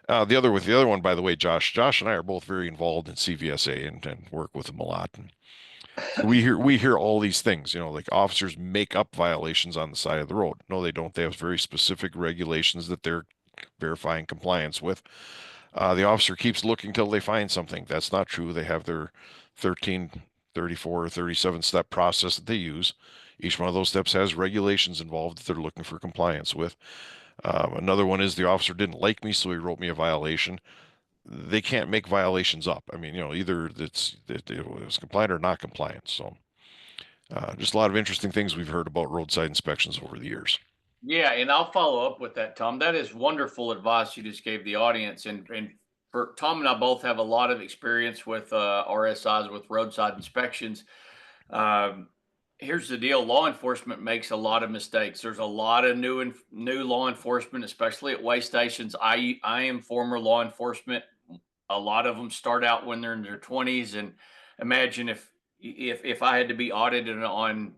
The other one, by the way, Josh and I are both very involved in CVSA and work with them a lot. And so we hear all these things, like officers make up violations on the side of the road. No, they don't. They have very specific regulations that they're verifying compliance with. The officer keeps looking till they find something. That's not true. They have their 13, 34, or 37 step process that they use. Each one of those steps has regulations involved that they're looking for compliance with. Another one is the officer didn't like me, so he wrote me a violation. They can't make violations up. I mean, either it was compliant or not compliant. So just a lot of interesting things we've heard about roadside inspections over the years. Yeah, and I'll follow up with that, Tom. That is wonderful advice you just gave the audience. And for Tom and I both have a lot of experience with RSIs, with roadside inspections. here's the deal. Law enforcement makes a lot of mistakes. There's a lot of new law enforcement, especially at way stations. I am former law enforcement. A lot of them start out when they're in their 20s, and imagine if I had to be audited on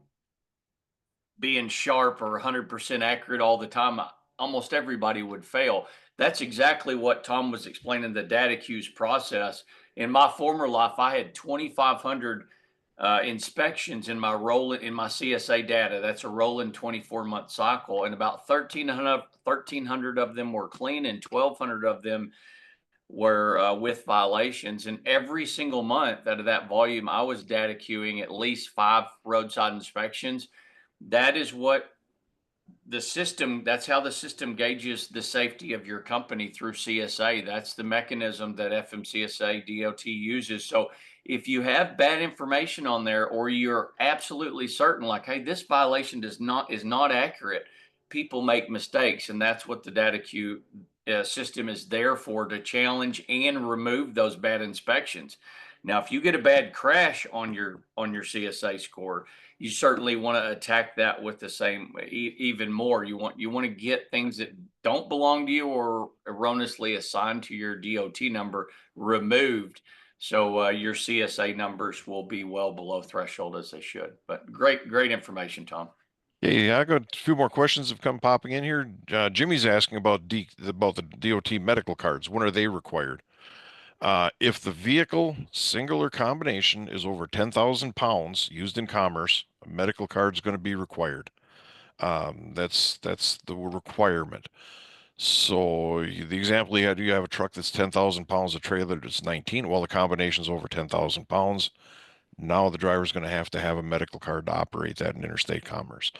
being sharp or 100% accurate all the time, almost everybody would fail. That's exactly what Tom was explaining, the data queues process. In my former life, I had 2,500 inspections in my CSA data. That's a rolling 24-month cycle, and about 1,300 of them were clean, and 1,200 of them were with violations. And every single month out of that volume, I was data queuing at least 5 roadside inspections. That is what that's how the system gauges the safety of your company through CSA. That's the mechanism that FMCSA DOT uses. So if you have bad information on there, or you're absolutely certain, like, hey, this violation is not accurate, people make mistakes, and that's what the data queue system is there for, to challenge and remove those bad inspections. Now, if you get a bad crash on your CSA score, you certainly want to attack that with the same, even more. You want to get things that don't belong to you or erroneously assigned to your DOT number removed, so your CSA numbers will be well below threshold, as they should. But great information, Tom. Yeah, I got a few more questions have come popping in here. Jimmy's asking about the DOT medical cards. When are they required? If the vehicle, single or combination, is over 10,000 pounds used in commerce, a medical card is going to be required. That's the requirement. So the example you had, you have a truck that's 10,000 pounds, a trailer that's 19. Well, the combination is over 10,000 pounds. Now the driver's going to have a medical card to operate that in interstate commerce.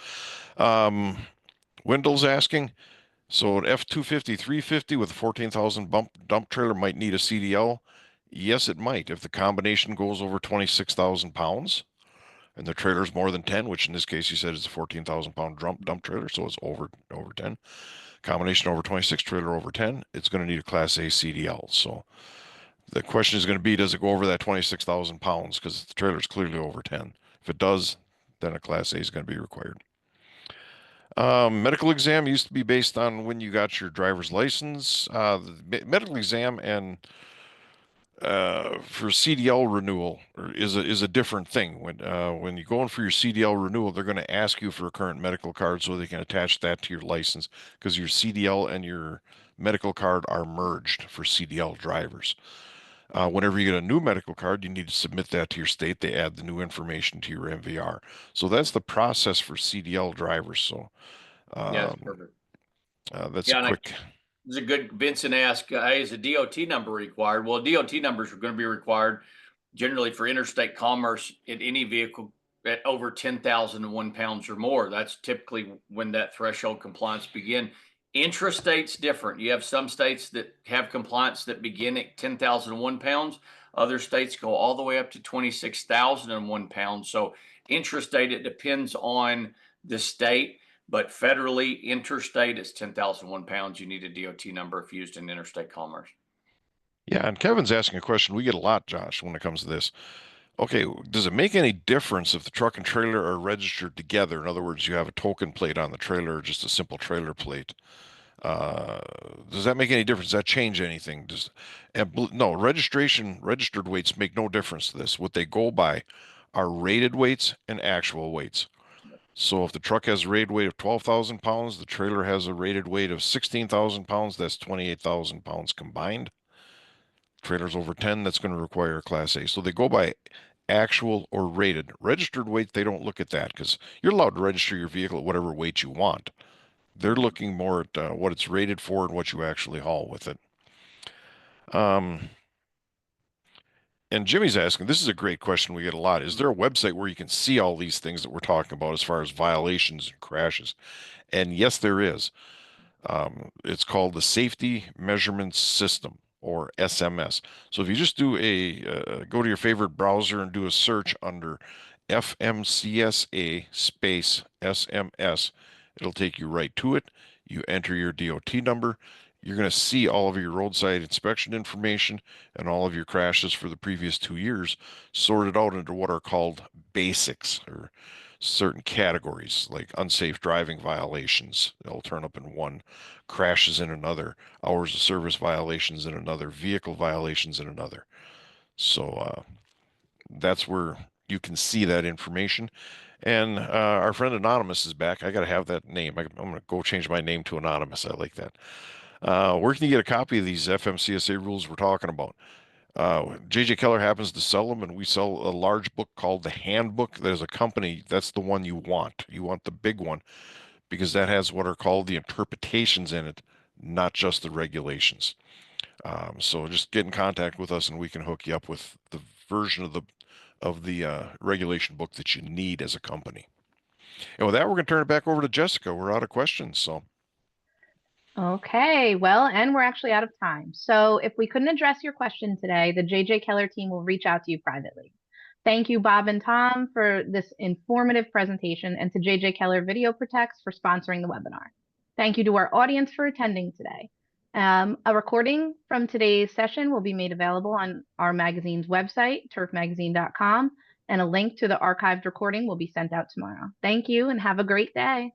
Wendell's asking, so an F-250, 350 with a 14,000 dump trailer might need a CDL. Yes, it might. If the combination goes over 26,000 pounds and the trailer's more than 10, which in this case you said is a 14,000 pound dump trailer, so it's over 10. Combination over 26, trailer over 10, it's going to need a Class A CDL. So the question is going to be, does it go over that 26,000 pounds? Because the trailer is clearly over 10. If it does, then a Class A is going to be required. Medical exam used to be based on when you got your driver's license. The medical exam and for CDL renewal is a different thing. When you go in for your CDL renewal, they're going to ask you for a current medical card so they can attach that to your license, because your CDL and your medical card are merged for CDL drivers. Whenever you get a new medical card, you need to submit that to your state. They add the new information to your MVR. So that's the process for CDL drivers. So Yeah, that's perfect. that's a quick. This is a good. Vincent asked, hey, is a DOT number required? Well, DOT numbers are going to be required generally for interstate commerce in any vehicle at over 10,001 pounds or more. That's typically when that threshold compliance begin. Intrastate's different. You have some states that have compliance that begin at 10,001 pounds. Other states go all the way up to 26,001 pounds. So intrastate, it depends on the state, but federally, interstate is 10,001 pounds. You need a DOT number if used in interstate commerce. Yeah, and Kevin's asking a question we get a lot, Josh, when it comes to this. Okay, does it make any difference if the truck and trailer are registered together? In other words, you have a token plate on the trailer or just a simple trailer plate. Does that make any difference? Does that change anything? No, registered weights make no difference to this. What they go by are rated weights and actual weights. So if the truck has a rated weight of 12,000 pounds, the trailer has a rated weight of 16,000 pounds, that's 28,000 pounds combined. Trailers over 10, that's going to require a Class A. So they go by actual or rated. Registered weight, they don't look at that, because you're allowed to register your vehicle at whatever weight you want. They're looking more at what it's rated for and what you actually haul with it. And Jimmy's asking, this is a great question we get a lot. Is there a website where you can see all these things that we're talking about as far as violations and crashes? And yes, there is. It's called the Safety Measurement System, or SMS. So if you just do go to your favorite browser and do a search under FMCSA space SMS, it'll take you right to it. You enter your DOT number, You're going to see all of your roadside inspection information and all of your crashes for the previous 2 years sorted out into what are called basics, or certain categories, like unsafe driving violations. They'll turn up in one, crashes in another, hours of service violations in another, vehicle violations in another. So that's where you can see that information. And our friend Anonymous is back. I got to have that name. I'm going to go change my name to Anonymous. I like that. Where can you get a copy of these FMCSA rules we're talking about? JJ Keller happens to sell them, and we sell a large book called the Handbook. That is a company, that's the one you want. You want the big one, because that has what are called the interpretations in it, not just the regulations. So just get in contact with us, and we can hook you up with the version of the regulation book that you need as a company. And with that, we're going to turn it back over to Jessica. We're out of questions, so. Okay, well, and we're actually out of time. So if we couldn't address your question today, the JJ Keller team will reach out to you privately. Thank you, Bob and Tom, for this informative presentation, and to JJ Keller Video Protects for sponsoring the webinar. Thank you to our audience for attending today. A recording from today's session will be made available on our magazine's website, turfmagazine.com, and a link to the archived recording will be sent out tomorrow. Thank you and have a great day.